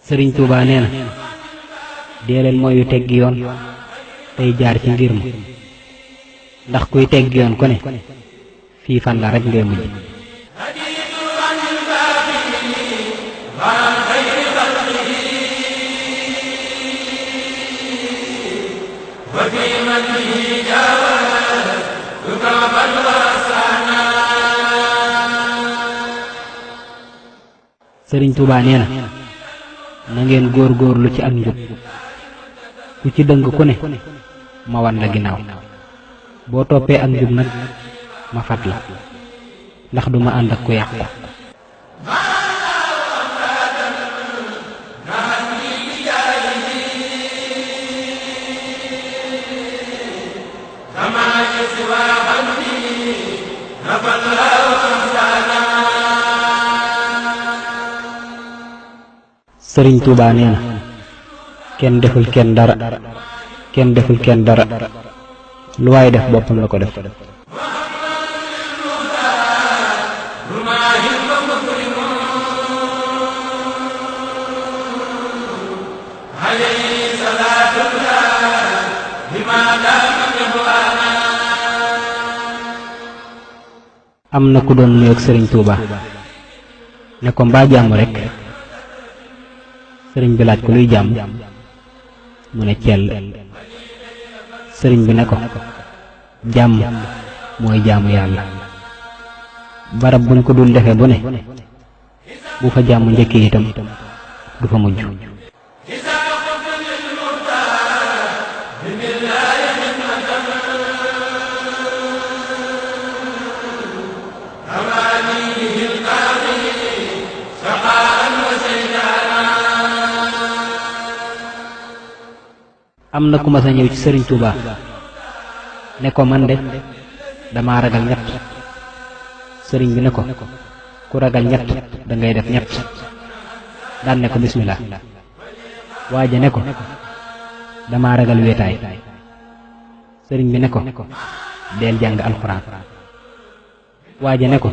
sëriñ Tuubaa nee na dee leen mooy yu teggi yoon tey jaar ci ngir ma ndax kuy teggi yoon ku ne fii fan la rek ngay mujj. sëriñ Tuubaa nee na ngeen góor-góorlu ci ak njub ku ci dëng ku ne ma wan la ginnaaw boo toppee ak njub nag ma fat la ndax duma ànd ak ku yàqu. sëriñ Tuubaa nee na kenn deful kenn dara kenn deful kenn dara lu waay def boppam la ko def. am na ku doon nuyoog sëriñ Tuubaa ne ko mbaa jàmm rekk. sëriñ bi laaj ko luy jàmm mu ne cell. sëriñ bi ne ko jàmm mooy jaamu yàlla barab buñ ko dul defe bu ne bu fa jàmm njëkkee itam du fa mujj. am na ku ma sa ñëw ci sëriñ Tuubaa ne ko man de dama ragal ñett. sëriñ bi ne ko ku ragal ñett dangay def ñett daan ne ko bismillah. waaja ne ko dama ragal wéetaay. sëriñ bi ne ko deel jàng alxuraan. waaja ne ko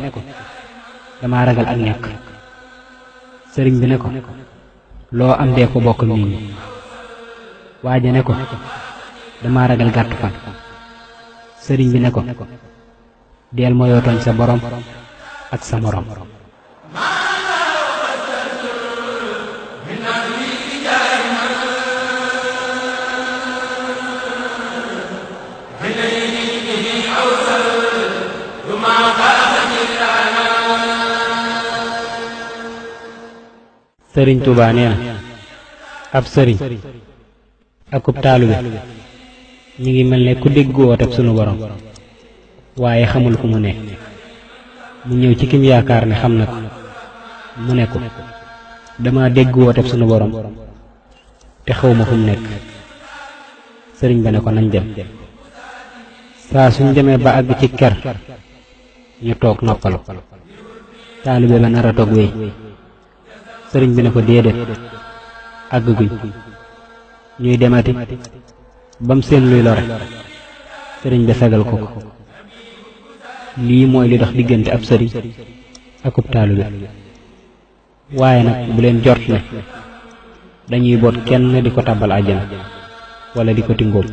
dama ragal ak ñàkk. sëriñ bi ne ko loo am dee ko bokk nit ñi. waaja ne ko dama ragal gàtt fan. sëriñ bi ne ko deel moyoo tooñ sa borom ak sa morom. sëriñ Tuubaa nee na ab sëriñ akub taalibe ñi ngi mel ne ku dégg wooteb sunu borom waaye xamul fu mu ne mu ñëw ci kim yaakaar ne xam na ko mu ne ko dama dégg wooteb sunu borom te xawma fu mu nekk. sëriñ ba ne ko nañ dem. saa suñ demee ba àgg ci ker ñu toog noppalu. taalibe ba nar a toog wéy. sëriñ bi ne ko déedéet àgg guñ. ñuy demati bam seen luy lore sëriñ bi sagal ko ko. lii mooy li dox diggante ab sëriñ akub taalibe waaye nag bu leen jort ne dañuy boot kenn di ko tàbbal àjjana wala di ko tingóom.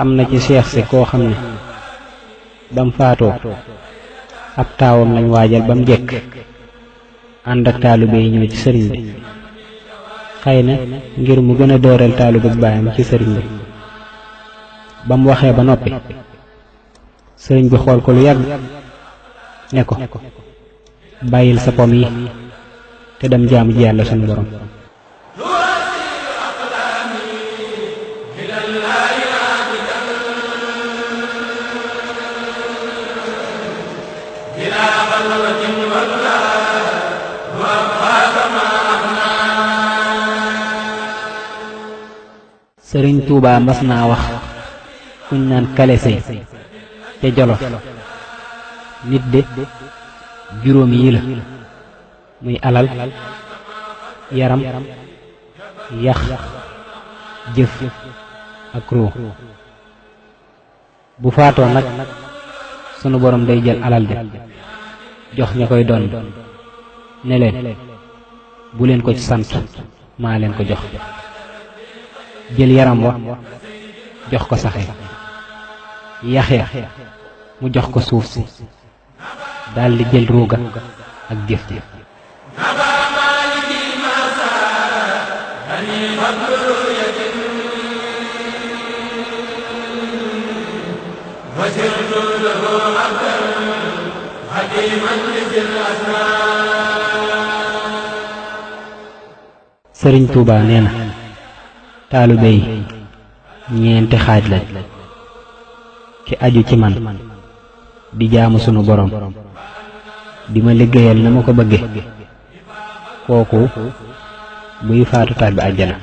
am na ci seex si koo xam ne bam faatoo ab taawam lañ waajal bam jekk ànd ak taalibe yi ñëw ci sëriñ bi xëy na ngir mu gën a dëral taalibe baayam ci sëriñ bi. bam waxee ba noppi sëriñ bi xool ko lu yàgg ne ko bàyyil sa pom yi te dem jaamu ji yàlla sunu borom. sëriñ Tuubaa mas naa wax kuñ naan kalesey ca Jolof nit de juróom yi la muy alal, yaram, yax, jëf ak ruux. bu faatoo nag sunu borom day jël alal ja jox ña koy doon ne leen bu leen ko ci sant maa leen ko jox. jël yaram wa jox ko saxe, yaxya mu jox ko suuf si, daldi jël ruuga ak jëf ji. sëriñ Tuuba nee na taalibe yi ñeenti xaaj lañ: ki aju ci man di jaamu sunu borom di ma liggéeyal na ma ko bëgge, kooku buy faatu tàbbi àjjana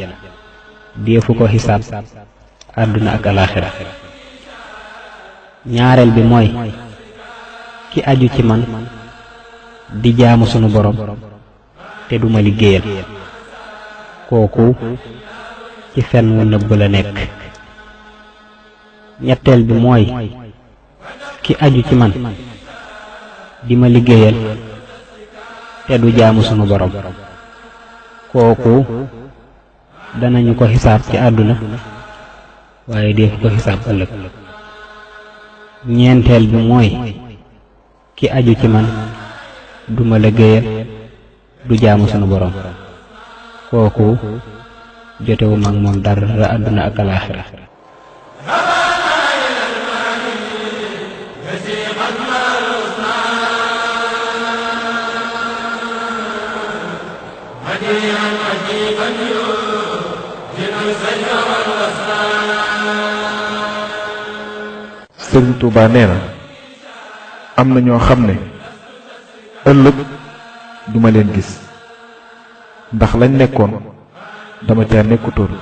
deefu ko xisaab àdduna ak alaaxira. ñaareel bi mooy ki aju ci man di jaamu sunu borom te duma liggéeyal, kooku ci fen wu nëbb la nekk. ñetteel bi mooy ki aju ci man di ma liggéeyal te du jaamu sunu borom, kooku danañu ko xisaab ci àdduna waaye deefu ko xisaab ëllëg. ñeenteel bi mooy ki aju ci man du ma liggéeyal du jaamu sunu borom, kooku jotewuma ak moom dara àdduna ak alaaxira. Sëriñ Tuuba nee na am na ñoo xam ne ëllëg duma leen gis ndax lañ nekkoon dama caa nekkutoon.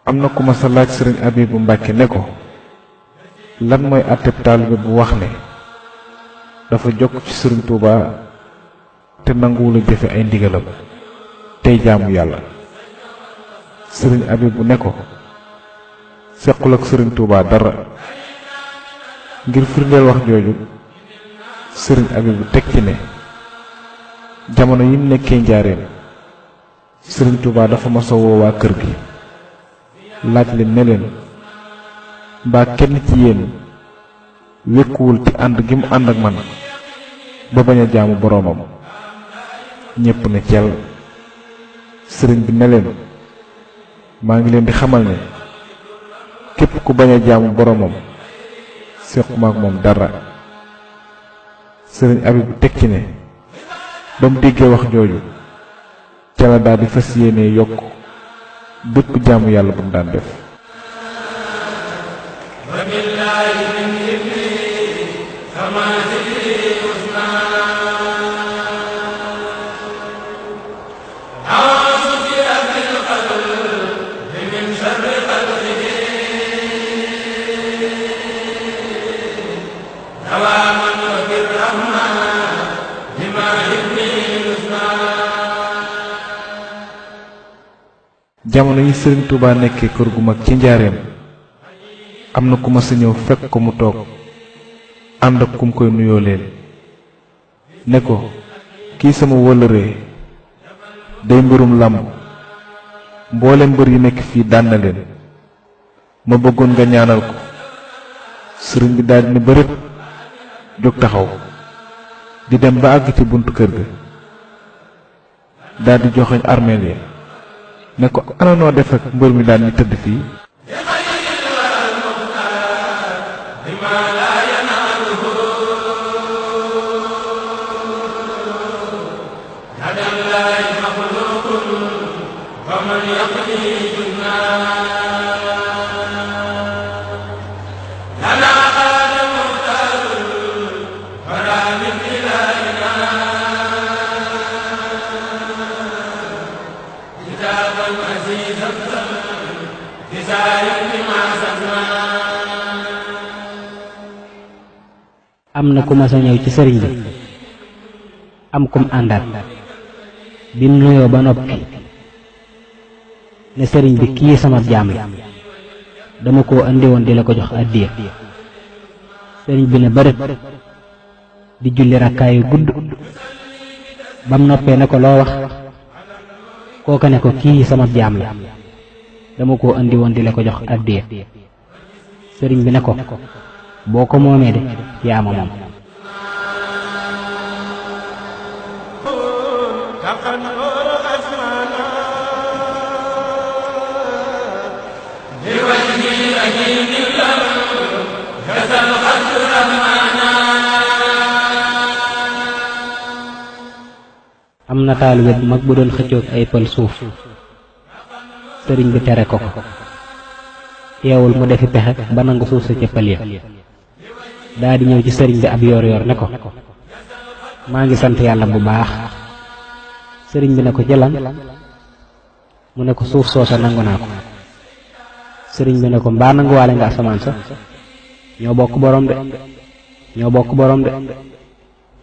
am na ku ma sa laaj sëriñ Abibu Mbàkke ne ko lan mooy àtteb taalibe bu wax ne dafa jokk ci sëriñ Tuuba te nanguwula jëfe ay ndigalam tey jaamu yàlla. sëriñ Abibu ne ko sequl ak sëriñ Tuuba dara. ngir firndeel wax jooju sëriñ Abibu teg ci ne jamono yim nekkee njaareem sëriñ Tuuba dafa masa woo waa kër gi laaj leen ne leen mbaa kenn ci yéen wékkuwul ci ànd gi mu ànd ak man ba bañ a jaamu boroomam. ñépp ne ceel. sëriñ bi ne leen maa ngi leen di xamal ne képp ku bañ a jaamu boroomam séquma ak moom dara. sëriñ Abibu teg ci ne ba mu déggee wax jooju ca la daal di fas yéene yokk bépp jaamu yàlla bu mu daan def. jamono yi sëriñ Tuuba nekkee kër gu mag ci njaareem am na ku ma sa ñëw fekk ko mu toog ànd ak kum koy nuyoo leen ne ko kii sama wëllëree day mbirum làmb mboolem mbër yi nekk fii daan na leen ma bëggoon nga ñaanal ko. sëriñ bi daldi ne bërët jóg taxaw di dem ba àgg ci buntu kër ga daldi joxoñ armeel ya ne ko ana noo def ak mbër mi daan ñu tëdd fii. فمن يقضي جنان am na ku mas a ñëw ci sëriñ bi am kum àndaat bi mu nuyoo ba noppi ne sëriñ bi kii sama jaam la dama koo andi woon di la ko jox addiya. sëriñ bi ne bërit di julli rakkaayu gudd bam noppee ne ko loo wax kooka ne ko kii sama jaam la dama koo andi woon di la ko jox addiya. sëriñ bi ne ko boo ko moomee de yaa ma moom. am na taalibe bu mag bu doon xëccoog ay pël suuf sëriñ bi tere ko ko teewul mu defi pexe ba nangu suuf sa ca pël ya daa di ñëw ci sëriñ bi ab yoor yoor ne ko maa ngi sant yàlla bu baax. sëriñ bi ne ko jëlan mu ne ko suuf soosa nangu naa ko. sëriñ bi ne ko mbaa nanguwaale nga asamaan sa ñoo bokk borom de ñoo bokk borom de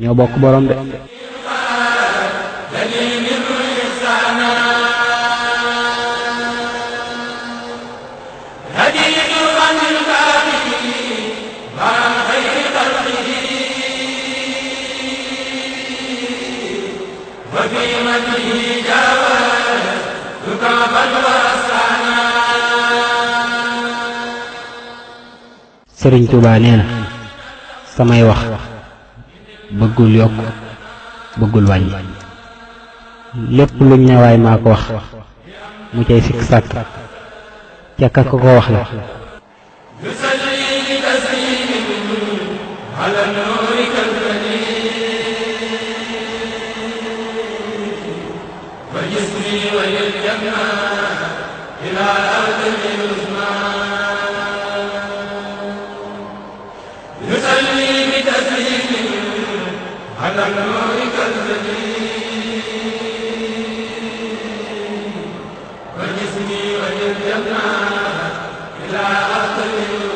ñoo bokk borom de. sëriñ Tuubaa nee na samay wax bëggul yokk bëggul wàññi lépp luñ ne waay maa ko wax mu cay sikk sàkk ca ka ko wax la. على نورك الذي وجسمي وللجنة إلى أرض